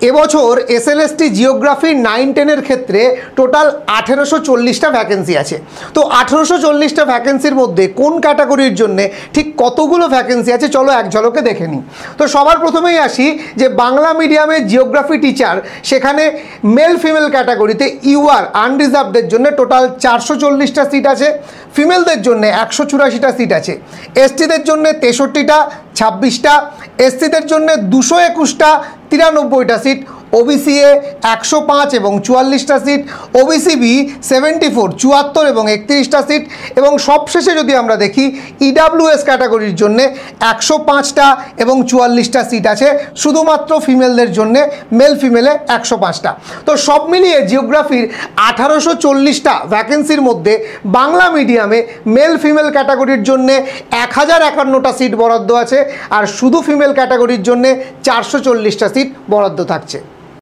এবছর SLST geography 9-10-এর ক্ষেত্রে total 1840টা vacancy আছে। তো 1840টা ভ্যাকেন্সির মধ্যে কোন ক্যাটাগরির জন্য ঠিক কতগুলো ভ্যাকেন্সি আছে চলো এক ঝলকে দেখে নিই। তো সবার প্রথমেই আসি যে বাংলা মিডিয়ামের জিওগ্রাফি টিচার, সেখানে মেল ফিমেল ক্যাটাগরিতে ইউআর আনরিজার্ভদের জন্য টোটাল 440টা সিট আছে, ফিমেলদের জন্য 184টা সিট আছে, এসটিদের জন্য 63টা 26টা, এসসিদের জন্য 221টা 93টা সিট, ওবিসি এ 105 এবং 44টা সিট, ওবিসি বি 74 74 এবং 31টা সিট, এবং সবশেষে যদি আমরা দেখি ইডাব্লিউএস ক্যাটাগরির জন্য 105টা এবং 44টা সিট আছে, শুধুমাত্র ফিমেলদের জন্য মেল ফিমেলে 105টা। তো সব মিলিয়ে জিওগ্রাফির 1840টা ভ্যাকেন্সির মধ্যে বাংলা মিডিয়ামে মেল ফিমেল ক্যাটাগরির জন্য 1051টা সিট বরাদ্দ আছে, আর শুধু ফিমেল ক্যাটাগরির জন্য 440টা সিট বরাদ্দ থাকছে।